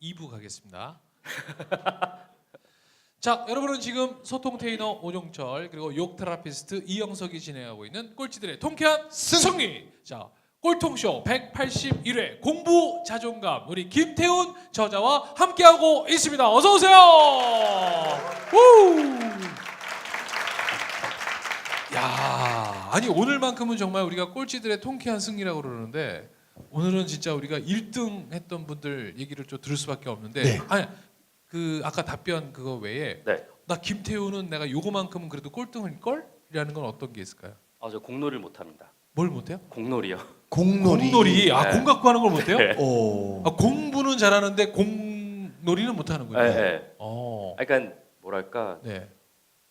2부 가겠습니다. 자, 여러분은 지금 소통 테이너 오종철 그리고 욕 테라피스트 이영석이 진행하고 있는 꼴찌들의 통쾌한 승리. 자, 꼴통쇼 181회 공부 자존감 우리 김태훈 저자와 함께하고 있습니다. 어서 오세요. 우! 야, 아니 오늘만큼은 정말 우리가 꼴찌들의 통쾌한 승리라고 그러는데 오늘은 진짜 우리가 1등 했던 분들 얘기를 좀 들을 수밖에 없는데 네. 아니 그 아까 답변 그거 외에 네. 나 김태우는 내가 요거만큼은 그래도 꼴등일 걸이라는 건 어떤 게 있을까요? 저 공놀이를 못합니다. 뭘 못해요? 공놀이요. 공놀이. 공놀이. 아, 네. 공 갖고 하는 걸 못해요? 네. 오. 아, 공부는 잘하는데 공놀이는 못하는군요. 네. 네. 네. 그러니까 뭐랄까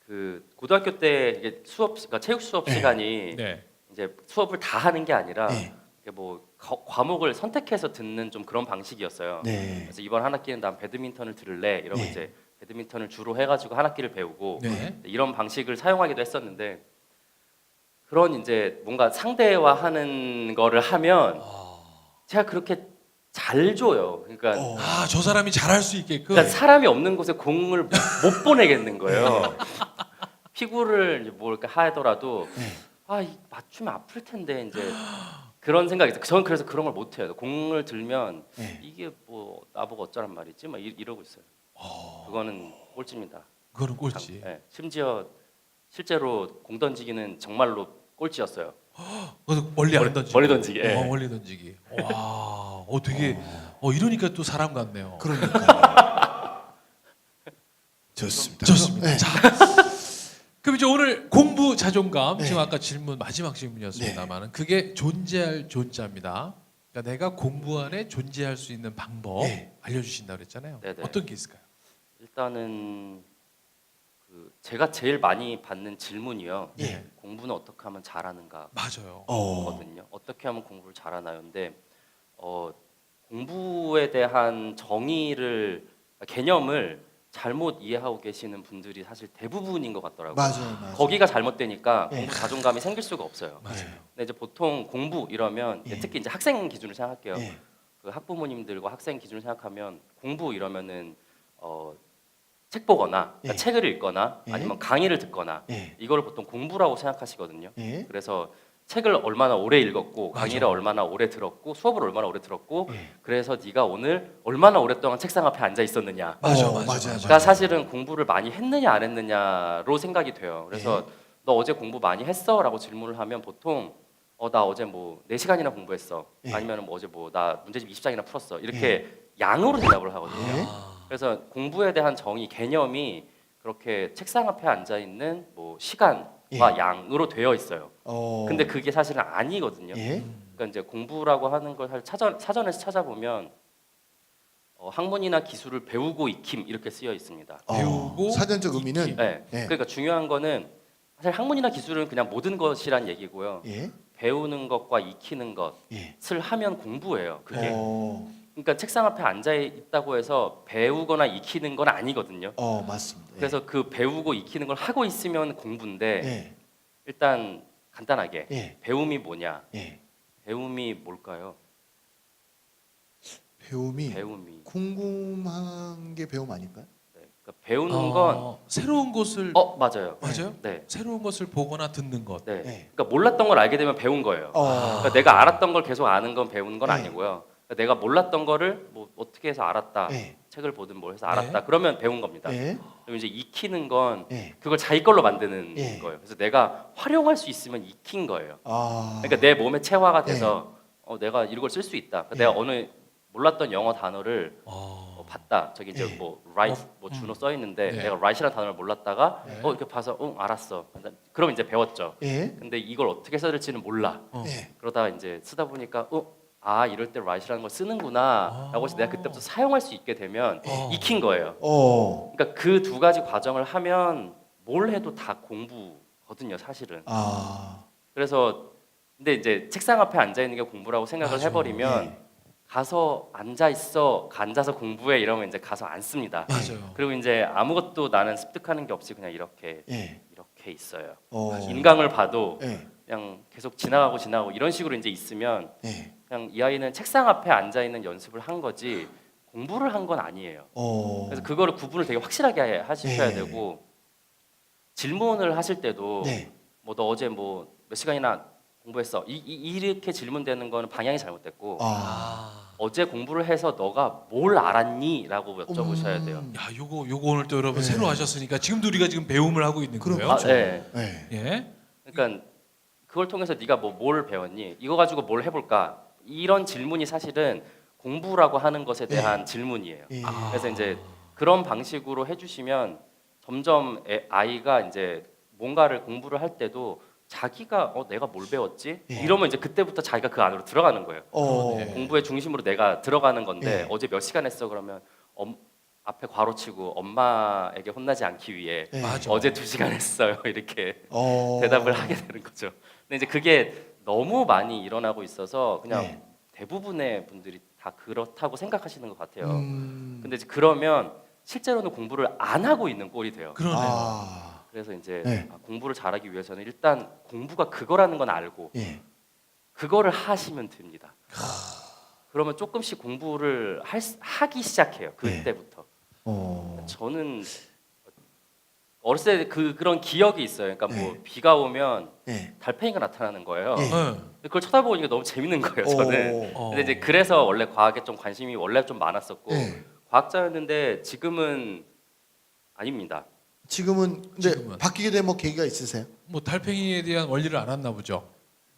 그 고등학교 때 이게 수업, 그러니까 체육 수업 네. 시간이 네. 이제 수업을 다 하는 게 아니라 네. 이게 뭐 과목을 선택해서 듣는 좀 그런 방식이었어요. 네. 그래서 이번 한 학기는 난 배드민턴을 들을래 이러고 네. 이제 배드민턴을 주로 해가지고 한 학기를 배우고 네. 이런 방식을 사용하기도 했었는데 그런 이제 뭔가 상대화하는 거를 하면 제가 그렇게 잘 줘요. 그러니까, 아, 저 사람이 잘할 수 있게끔. 그러니까 사람이 없는 곳에 공을 못 보내겠는 거예요. 피구를 이제 뭐 이렇게 하더라도 이 맞추면 아플 텐데 이제 그런 생각이 있어요. 저는 그래서 그런 걸 못 해요. 공을 들면 네. 이게 뭐 나보고 어쩌란 말이지? 막 이러고 있어요. 그거는 꼴찌입니다. 그거는 꼴찌. 네. 심지어 실제로 공 던지기는 정말로 꼴찌였어요. 그래서 멀리 안 던지기. 멀리 던지기. 예. 멀리 던지기. 와, 되게 이러니까 또 사람 같네요. 그러니까. 좋습니다. 좋습니다. 네. 자, 그럼 이제 오늘 공부 자존감 네. 지금 아까 질문 마지막 질문이었습니다만은 그게 존재할 존재입니다. 그러니까 내가 공부 안에 존재할 수 있는 방법 네. 알려주신다 그랬잖아요. 네네. 어떤 게 있을까요? 일단은 그 제가 제일 많이 받는 질문이요. 예. 공부는 어떻게 하면 잘하는가? 맞아요. 거든요. 어떻게 하면 공부를 잘하나요? 근데 공부에 대한 정의를 개념을 잘못 이해하고 계시는 분들이 사실 대부분인 것 같더라고요. 맞아요. 거기가 잘못되니까 네. 공부 자존감이 생길 수가 없어요. 맞아요. 근데 이제 보통 공부 이러면 예. 특히 이제 학생 기준으로 생각할게요. 예. 그 학부모님들과 학생 기준으로 생각하면 공부 이러면은 책 보거나 그러니까 예. 책을 읽거나 예. 아니면 강의를 듣거나 예. 이걸 보통 공부라고 생각하시거든요. 예. 그래서 책을 얼마나 오래 읽었고 맞아. 강의를 얼마나 오래 들었고 수업을 얼마나 오래 들었고 예. 그래서 네가 오늘 얼마나 오랫동안 책상 앞에 앉아 있었느냐. 맞아, 어, 맞아, 맞아요. 맞아. 가 사실은 공부를 많이 했느냐 안 했느냐로 생각이 돼요. 그래서 너 어제 공부 많이 했어? 라고 질문을 하면 보통 나 어제 뭐 4시간이나 공부했어. 예. 아니면 뭐 어제 뭐 나 문제집 20장이나 풀었어. 이렇게 양으로 대답을 하거든요. 예. 그래서 공부에 대한 정의 개념이 그렇게 책상 앞에 앉아 있는 뭐 시간과 양으로 되어 있어요. 근데 그게 사실은 아니거든요. 예. 그러니까 이제 공부라고 하는 걸 사전에서 찾아보면 학문이나 기술을 배우고 익힘 이렇게 쓰여 있습니다. 배우고 사전적 의미는 익힘. 네. 예. 그러니까 중요한 거는 사실 학문이나 기술은 그냥 모든 것이란 얘기고요. 예. 배우는 것과 익히는 예. 것을 하면 공부예요. 그게. 어. 그러니까 책상 앞에 앉아 있다고 해서 배우거나 익히는 건 아니거든요. 맞습니다. 예. 그래서 그 배우고 익히는 걸 하고 있으면 공부인데 예. 일단 간단하게 예. 배움이 뭐냐? 예. 배움이 뭘까요? 배움이 궁금한 게 배움 아닐까요? 네. 그러니까 배우는 건 새로운 것을 맞아요. 맞아요? 네. 새로운 것을 보거나 듣는 것. 네. 예. 그러니까 몰랐던 걸 알게 되면 배운 거예요. 그러니까 내가 알았던 걸 계속 아는 건 배우는 건 네. 아니고요. 그러니까 내가 몰랐던 거를 뭐 어떻게 해서 알았다. 예. 책을 보든 뭘 해서 네. 알았다. 그러면 배운 겁니다. 예. 그리고 이제 익히는 건 예. 그걸 자기 걸로 만드는 예. 거예요. 그래서 내가 활용할 수 있으면 익힌 거예요. 아. 그러니까 내 몸에 체화가 돼서 내가 이걸 쓸 수 있다. 그러니까 예. 내가 어느 몰랐던 영어 단어를 봤다. 저기 이제 예. 뭐 write 뭐 준호 써 있는데 네. 내가 write이라는 단어를 몰랐다가 네. 이렇게 봐서 알았어. 그럼 이제 배웠죠. 예. 근데 이걸 어떻게 써야 될지는 몰라. 예. 그러다 이제 쓰다 보니까 이럴 때 write이라는 걸 쓰는구나라고 해서 내가 그때부터 사용할 수 있게 되면 익힌 거예요. 그러니까 그 두 가지 과정을 하면 뭘 해도 다 공부거든요, 사실은. 그래서 근데 이제 책상 앞에 앉아 있는 게 공부라고 생각을 맞아. 해버리면 예. 가서 앉아 있어, 앉아서 공부해 이러면 이제 가서 앉습니다. 맞아요. 그리고 이제 아무것도 나는 습득하는 게 없이 그냥 이렇게 예. 있어요. 맞아요. 인강을 봐도 예. 그냥 계속 지나가고 이런 식으로 이제 있으면 예. 그냥 이 아이는 책상 앞에 앉아 있는 연습을 한 거지 공부를 한 건 아니에요. 어. 그래서 그거를 구분을 되게 확실하게 하셔야 네. 되고 질문을 하실 때도 네. 뭐 너 어제 뭐 몇 시간이나 공부했어 이렇게 질문되는 거는 방향이 잘못됐고 어제 공부를 해서 너가 뭘 알았니?라고 여쭤보셔야 돼요. 야, 요거 오늘 또 여러분 네. 새로 하셨으니까 지금도 우리가 지금 배움을 하고 있는 거예요. 그렇죠. 네. 네. 예. 그러니까 그걸 통해서 네가 뭐 뭘 배웠니? 이거 가지고 뭘 해볼까? 이런 질문이 사실은 공부라고 하는 것에 대한 질문이에요. 예. 그래서 이제 그런 방식으로 해주시면 점점 아이가 이제 뭔가를 공부를 할 때도 자기가 내가 뭘 배웠지? 예. 이러면 이제 그때부터 자기가 그 안으로 들어가는 거예요. 네. 공부의 중심으로 내가 들어가는 건데 예. 어제 몇 시간 했어? 그러면 앞에 괄호치고 엄마에게 혼나지 않기 위해 예. 맞아. 어제 2시간 했어요. 이렇게 어. 대답을 하게 되는 거죠. 근데 이제 그게 너무 많이 일어나고 있어서 그냥 네. 대부분의 분들이 다 그렇다고 생각하시는 것 같아요. 근데 이제 그러면 실제로는 공부를 안 하고 있는 꼴이 돼요. 그러네요. 아. 그래서 이제 네. 공부를 잘하기 위해서는 일단 공부가 그거라는 건 알고 예. 그거를 하시면 됩니다. 그러면 조금씩 공부를 하기 시작해요. 네. 그때부터. 어. 저는 어렸을 때 그런 기억이 있어요. 그러니까 뭐 네. 비가 오면 예. 달팽이가 나타나는 거예요. 예. 네. 근데 그걸 쳐다보니까 너무 재밌는 거예요. 저는. 어. 근데 이제 그래서 원래 과학에 좀 관심이 원래 좀 많았었고 예. 과학자였는데 지금은 아닙니다. 지금은 근데 지금은. 바뀌게 된 뭐 계기가 있으세요? 뭐 달팽이에 대한 원리를 알았나 보죠.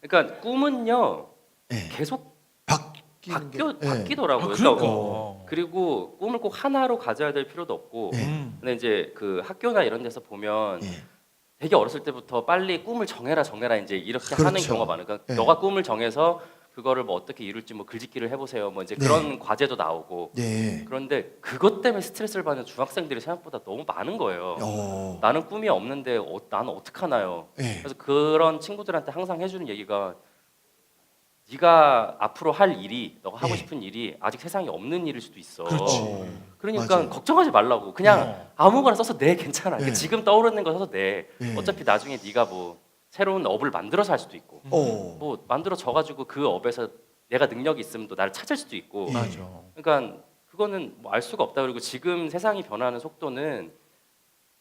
그러니까 꿈은요 예. 계속 바뀌는 게. 예. 바뀌더라고요. 그러니까. 그리고 꿈을 꼭 하나로 가져야 될 필요도 없고. 예. 근데 이제 그 학교나 이런 데서 보면 예. 되게 어렸을 때부터 빨리 꿈을 정해라 이제 이렇게 하는 그렇죠. 경우가 많아요. 그러니까 예. 너가 꿈을 정해서 그거를 뭐 어떻게 이룰지 뭐 글짓기를 해보세요. 뭐 이제 네. 그런 과제도 나오고. 예. 그런데 그것 때문에 스트레스를 받는 중학생들이 생각보다 너무 많은 거예요. 어. 나는 꿈이 없는데 나는 어떡하나요? 예. 그래서 그런 친구들한테 항상 해주는 얘기가 네가 앞으로 할 일이 너가 하고 예. 싶은 일이 아직 세상에 없는 일일 수도 있어. 그렇지. 그러니까 맞아요. 걱정하지 말라고. 그냥 어. 아무거나 써서 내 괜찮아. 예. 지금 떠오르는 거 써서 내. 예. 어차피 나중에 네가 뭐 새로운 업을 만들어서 할 수도 있고 어. 뭐 만들어져 가지고 그 업에서 내가 능력이 있으면 또 나를 찾을 수도 있고. 예. 맞아. 그러니까 그거는 뭐 알 수가 없다. 그리고 지금 세상이 변하는 속도는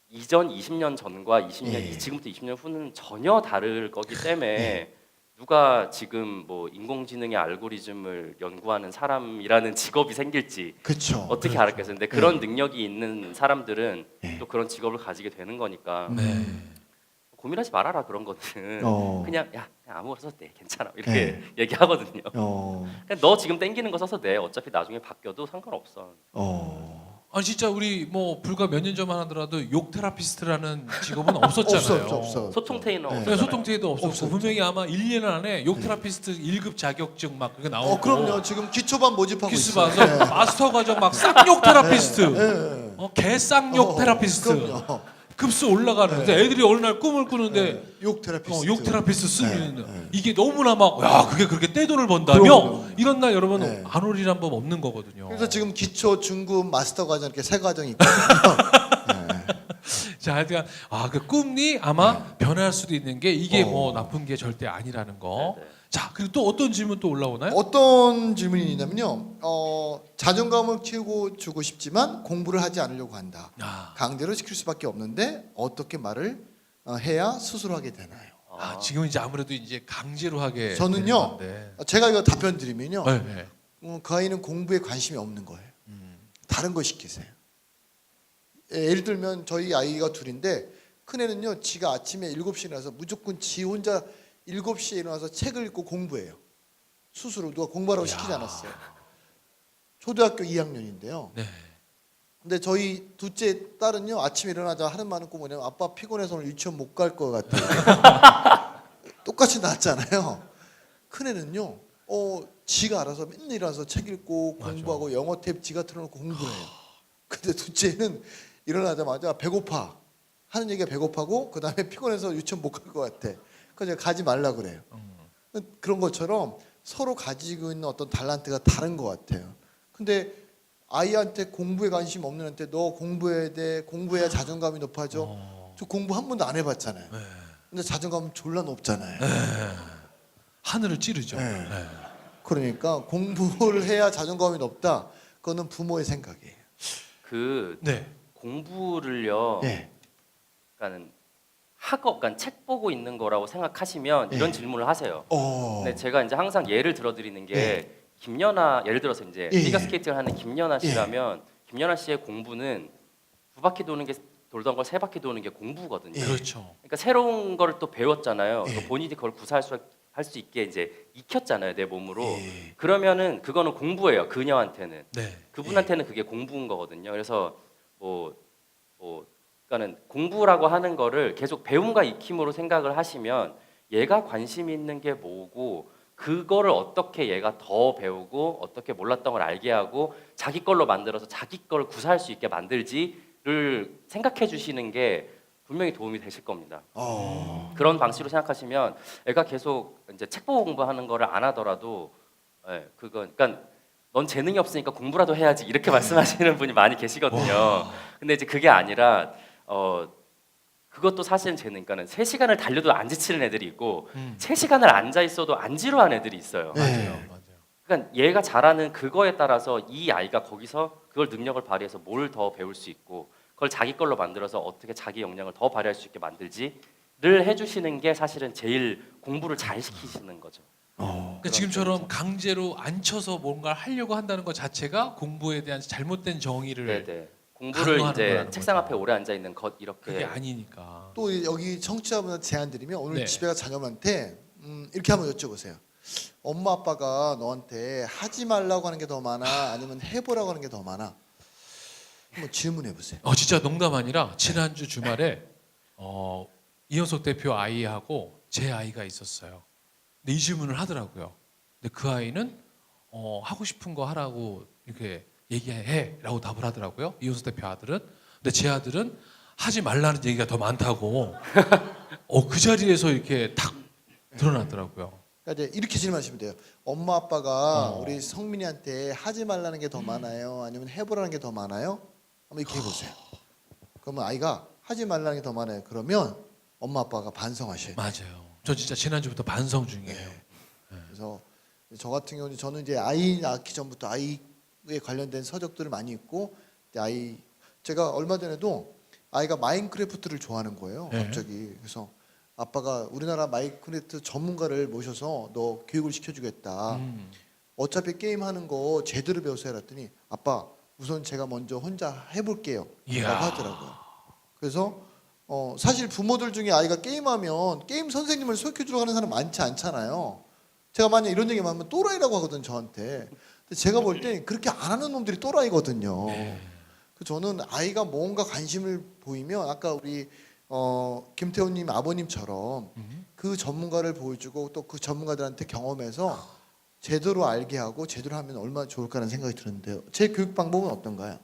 이전 20년 전과 20년 예. 지금부터 20년 후는 전혀 다를 거기 때문에 누가 지금 뭐 인공지능의 알고리즘을 연구하는 사람이라는 직업이 생길지 그렇죠. 어떻게 알았겠어요. 근데 그런 능력이 있는 사람들은 예. 또 그런 직업을 가지게 되는 거니까 네. 고민하지 말아라 그런 거는 어. 그냥 아무거나 써도 돼 괜찮아 이렇게 예. 얘기하거든요. 어. 그냥 너 지금 땡기는 거 써서 돼 어차피 나중에 바뀌어도 상관없어. 어. 아니 진짜 우리 뭐 불과 몇 년 전만 하더라도 욕 테라피스트라는 직업은 없었잖아요. 없어. 소통 테이너 네. 네, 소통 테이도 없었고 없었죠. 분명히 아마 1, 2년 안에 욕 테라피스트 1급 자격증 막 그게 나오고 그럼요. 지금 기초반 모집하고 키스 있어요. 봐서 마스터 과정 막 쌍욕 테라피스트, 예. 개쌍욕 테라피스트 그럼요. 급수 올라가는데 애들이 어느 날 꿈을 꾸는데 욕 테라피스트. 욕 테라피스트 쓰면 네. 이게 너무나 막 야 그게 그렇게 떼돈을 번다며 그럼요. 이런 날 여러분 네. 안 오리란 법 없는 거거든요. 그래서 지금 기초, 중급, 마스터 과정 이렇게 세 과정이 있거든요. 자, 하여튼 그 꿈이 아마 변할 수도 있는 게 이게 어. 뭐 나쁜 게 절대 아니라는 거. 네, 네. 자, 그리고 또 어떤 질문 또 올라오나요? 어떤 질문이 있냐면요. 자존감을 키우고 주고 싶지만 공부를 하지 않으려고 한다. 아, 강제로 시킬 수밖에 없는데 어떻게 말을 해야 스스로 하게 되나요? 지금 이제 아무래도 이제 강제로 하게 저는요. 되는 건데. 제가 이거 답변 드리면요. 네, 네. 그 아이는 공부에 관심이 없는 거예요. 다른 거 시키세요. 예를 들면 저희 아이가 둘인데 큰애는요. 지가 아침에 7시에 일어나서 무조건 지 혼자 7시에 일어나서 책을 읽고 공부해요. 스스로 누가 공부하라고 시키지 않았어요. 초등학교 2학년인데요. 네. 근데 저희 둘째 딸은요. 아침에 일어나자 하는 말은 꼭 뭐냐면 아빠 피곤해서 오늘 유치원 못 갈 것 같아요. 똑같이 낳았잖아요. 큰애는요. 지가 알아서 맨날 일어나서 책 읽고 공부하고 영어 탭 지가 틀어놓고 공부를 해요. 근데 둘째는 일어나자마자 배고파 하는 얘기가 배고파고 그 다음에 피곤해서 유치원 못 갈 것 같아. 그래서 제가 가지 말라 그래요. 그런 것처럼 서로 가지고 있는 어떤 달란트가 다른 것 같아요. 근데 아이한테 공부에 관심 없는 애한테 너 공부해야 돼. 공부해야 자존감이 높아져. 저 공부 한 번도 안 해봤잖아요. 근데 자존감은 졸라 높잖아요. 하늘을 찌르죠. 네. 네. 그러니까 공부를 해야 자존감이 높다. 그거는 부모의 생각이에요. 그 네. 공부를요. 예. 그러니까는 그러니까 책 보고 있는 거라고 생각하시면 이런 예. 질문을 하세요. 어. 근데 제가 이제 항상 예를 들어드리는 게 김연아 예를 들어서 이제 예, 피겨 예. 스케이팅을 하는 김연아 씨라면 김연아 씨의 공부는 두 바퀴 돌던 걸 세 바퀴 도는 게 공부거든요. 예. 그렇죠. 그러니까 새로운 거를 또 배웠잖아요. 예. 또 본인이 그걸 할 수 있게 이제 익혔잖아요, 내 몸으로. 예. 그러면은 그거는 공부예요, 그녀한테는. 네. 그분한테는 그게 공부인 거거든요. 그래서 그러니까는 공부라고 하는 거를 계속 배움과 익힘으로 생각을 하시면 얘가 관심 있는 게 뭐고 그거를 어떻게 얘가 더 배우고 어떻게 몰랐던 걸 알게 하고 자기 걸로 만들어서 자기 걸 구사할 수 있게 만들지를 생각해 주시는 게 분명히 도움이 되실 겁니다. 그런 방식으로 생각하시면 애가 계속 이제 책 보고 공부하는 거를 안 하더라도 그러니까 넌 재능이 없으니까 공부라도 해야지 이렇게 말씀하시는 분이 많이 계시거든요. 근데 이제 그게 아니라 그것도 사실은 재능이니까는 3시간을 달려도 안 지치는 애들이 있고 3시간을 앉아 있어도 안 지루한 애들이 있어요. 맞아요. 맞아요. 그러니까 얘가 잘하는 그거에 따라서 이 아이가 거기서 그걸 능력을 발휘해서 뭘 더 배울 수 있고 그걸 자기 걸로 만들어서 어떻게 자기 역량을 더 발휘할 수 있게 만들지를 해주시는 게 사실은 제일 공부를 잘 시키시는 거죠. 그러니까 지금처럼 강제로 앉혀서 뭔가를 하려고 한다는 것 자체가 공부에 대한 잘못된 정의를 네네. 공부를 강요하는 이제 거라는 책상 거죠. 앞에 오래 앉아 있는 것 이렇게 그게 아니니까. 또 여기 청취자분한테 제안 드리면 오늘 네. 집에 가 자녀한테 이렇게 한번 여쭤보세요. 엄마 아빠가 너한테 하지 말라고 하는 게 더 많아 아니면 해보라고 하는 게 더 많아? 한번 질문해 보세요. 진짜 농담 아니라 지난주 주말에 이현석 대표 아이하고 제 아이가 있었어요. 근데 이 질문을 하더라고요. 근데 그 아이는 하고 싶은 거 하라고 이렇게 얘기해라고 답을 하더라고요. 이현석 대표 아들은. 근데 제 아들은 하지 말라는 얘기가 더 많다고. 그 자리에서 이렇게 탁 드러났더라고요. 그러니까 이제 이렇게 질문하시면 돼요. 엄마 아빠가 우리 성민이한테 하지 말라는 게 더 많아요? 아니면 해보라는 게 더 많아요? 한번 이렇게 해보세요. 그러면 아이가 하지 말라는 게 더 많아요. 그러면 엄마 아빠가 반성하셔야 돼요. 맞아요. 저 진짜 지난주부터 반성 중이에요. 그래서 저 같은 경우는 저는 이제 아이 낳기 전부터 아이에 관련된 서적들을 많이 읽고 제가 얼마 전에도 아이가 마인크래프트를 좋아하는 거예요. 네. 갑자기. 그래서 아빠가 우리나라 마인크래프트 전문가를 모셔서 너 교육을 시켜주겠다. 어차피 게임하는 거 제대로 배워서 해라 했더니 아빠 우선 제가 먼저 혼자 해볼게요 이야. 라고 하더라고요. 그래서 사실 부모들 중에 아이가 게임하면 게임 선생님을 소개해주러 가는 사람 많지 않잖아요. 제가 만약 이런 얘기만 하면 또라이라고 하거든 저한테. 근데 제가 볼 때 그렇게 안 하는 놈들이 또라이거든요. 그래서 저는 아이가 뭔가 관심을 보이면 아까 우리 김태훈님 아버님처럼 그 전문가를 보여주고 또 그 전문가들한테 경험해서 제대로 알게 하고 제대로 하면 얼마나 좋을까라는 생각이 드는데요. 제 교육 방법은 어떤가요?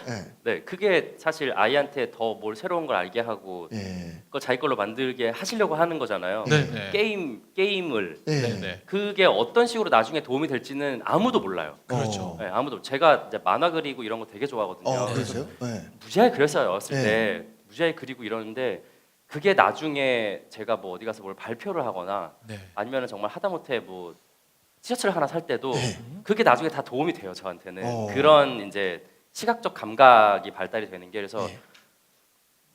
네. 네, 그게 사실 아이한테 더 뭘 새로운 걸 알게 하고 네. 그걸 자기 걸로 만들게 하시려고 하는 거잖아요. 네. 게임을 네. 네. 그게 어떤 식으로 나중에 도움이 될지는 아무도 몰라요. 그렇죠. 네, 아무도. 제가 이제 만화 그리고 이런 거 되게 좋아하거든요. 그러세요? 네. 무지하게 그렸어요. 어렸을 네. 때 무지하게 그리고 이러는데 그게 나중에 제가 뭐 어디 가서 뭘 발표를 하거나 네. 아니면은 정말 하다못해 뭐 티셔츠를 하나 살 때도 네. 그게 나중에 다 도움이 돼요. 저한테는 그런 이제 시각적 감각이 발달이 되는 게 그래서 네.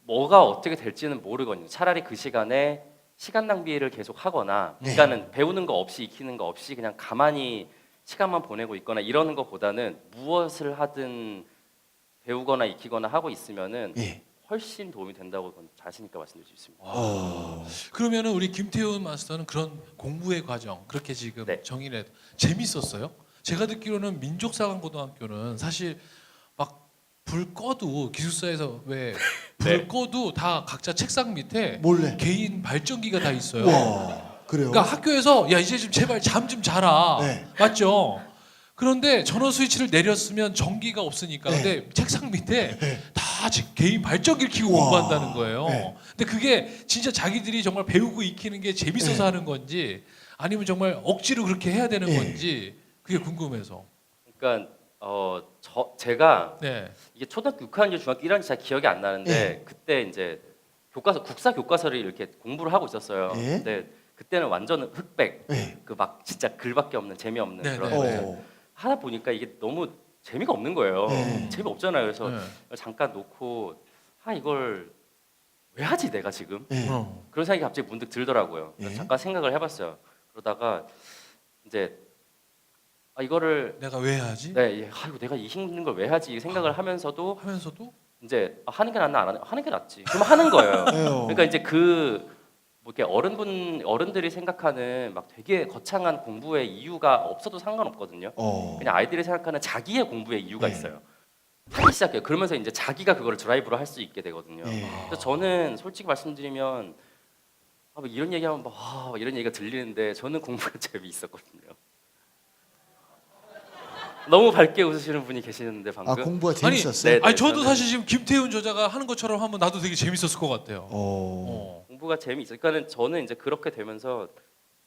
뭐가 어떻게 될지는 모르거든요. 차라리 그 시간에 시간 낭비를 계속 하거나 네. 그러니까는 배우는 거 없이 익히는 거 없이 그냥 가만히 시간만 보내고 있거나 이러는 것보다는 무엇을 하든 배우거나 익히거나 하고 있으면은 예. 훨씬 도움이 된다고 자신 있게 말씀드릴 수 있습니다. 그러면은 우리 김태훈 마스터는 그런 공부의 과정 그렇게 지금 네. 정의를 해도 재밌었어요? 제가 듣기로는 민족사관고등학교는 사실 막 불 꺼도 기숙사에서 왜 불 네. 꺼도 다 각자 책상 밑에 몰래. 개인 발전기가 다 있어요. 와, 그래요? 그러니까 학교에서 야 이제 좀 제발 잠 좀 자라. 네. 맞죠? 그런데 전원 스위치를 내렸으면 전기가 없으니까. 네. 근데 책상 밑에 다 개인 발전기를 켜고 우와. 공부한다는 거예요. 네. 근데 그게 진짜 자기들이 정말 배우고 익히는 게 재밌어서 네. 하는 건지 아니면 정말 억지로 그렇게 해야 되는 네. 건지 그게 궁금해서. 그러니까 제가 네. 이게 초등학교 6학년, 중학교 1학년 잘 기억이 안 나는데 네. 그때 이제 국사 교과서를 이렇게 공부를 하고 있었어요. 네. 근데 그때는 완전 흑백 네. 그 막 진짜 글밖에 없는 재미없는 네, 그런 네, 거예요. 네. 하다 보니까 이게 너무 재미가 없는 거예요. 네. 재미없잖아요. 그래서 네. 잠깐 놓고 이걸 왜 하지 내가 지금? 예. 그런 생각이 갑자기 문득 들더라고요. 그래서 예. 잠깐 생각을 해봤어요. 그러다가 이제 이거를 내가 왜 하지? 네, 이거 내가 이 힘든 걸 왜 하지? 이 생각을 하면서도 하면서도 이제 하는 게 낫나 안 하는 게 낫지. 그럼 하는 거예요. 예요. 그러니까 이제 뭐 이렇게 어른들이 생각하는 막 되게 거창한 공부의 이유가 없어도 상관없거든요. 그냥 아이들이 생각하는 자기의 공부의 이유가 네. 있어요. 하기 시작해요. 그러면서 이제 자기가 그거를 드라이브로 할 수 있게 되거든요. 예. 그래서 저는 솔직히 말씀드리면 뭐 이런 얘기하면 막 이런 얘기가 들리는데 저는 공부가 재미있었거든요. 너무 밝게 웃으시는 분이 계시는데 방금. 공부가 아니, 재밌었어요. 네. 아니 저도 저는- 사실 지금 김태훈 저자가 하는 것처럼 하면 나도 되게 재밌었을 것 같아요. 공부가 재미있어요. 그러니까 저는 이제 그렇게 되면서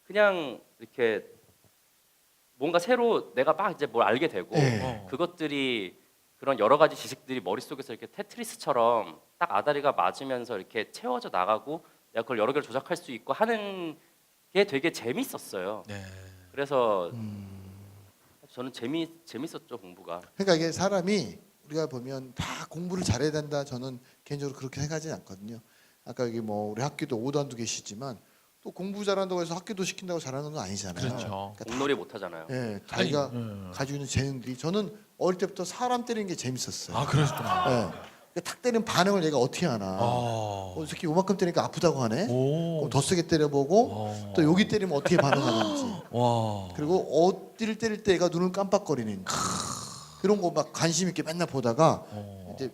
그냥 이렇게 뭔가 새로 내가 막 이제 뭘 알게 되고 예. 그것들이 그런 여러 가지 지식들이 머릿속에서 이렇게 테트리스처럼 딱 아다리가 맞으면서 이렇게 채워져 나가고 내가 그걸 여러 개를 조작할 수 있고 하는 게 되게 재밌었어요. 네. 그래서 저는 재밌었죠 공부가. 그러니까 이게 사람이 우리가 보면 다 공부를 잘해야 된다. 저는 개인적으로 그렇게 생각하지 않거든요. 아까 여기 뭐 우리 학교도 5단도 계시지만 또 공부 잘한다고 해서 학교도 시킨다고 잘하는 건 아니잖아요. 그렇죠. 그러니까 공놀이 못 하잖아요. 예, 자기가 아니, 가지고 있는 재능들이 저는 어릴 때부터 사람 때리는 게 재밌었어요. 아 그러셨구나. 예. 그러니까 탁 때리는 반응을 얘가 어떻게 하나. 이 새끼 요만큼 때리니까 아프다고 하네. 오. 그럼 더 세게 때려보고 또 여기 때리면 어떻게 반응하는지. 와. 그리고 어디를 때릴 때 얘가 눈을 깜빡거리는지 그런 거 막 관심 있게 맨날 보다가 이제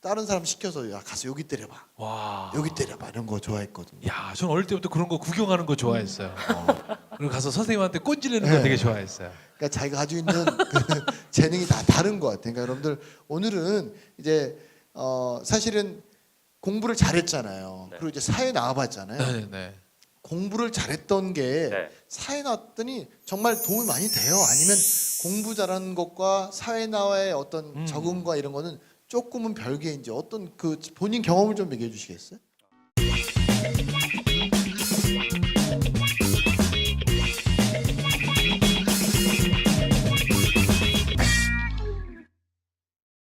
다른 사람 시켜서 야 가서 여기 때려봐 와. 여기 때려봐 이런 거 좋아했거든요. 야, 전 어릴 때부터 그런 거 구경하는 거 좋아했어요. 그리고 가서 선생님한테 꼰질내는 거 네. 되게 좋아했어요. 그러니까 자기가 가지고 있는 그 재능이 다 다른 것 같아요. 그러니까 여러분들 오늘은 이제 사실은 공부를 잘했잖아요. 네. 그리고 이제 사회 나와봤잖아요. 네, 네. 공부를 잘했던 게 네. 사회 나왔더니 정말 도움이 많이 돼요. 아니면 공부 잘하는 것과 사회 나와의 어떤 적응과 이런 거는 조금은 별개인지 어떤 그 본인 경험을 좀 얘기해 주시겠어요?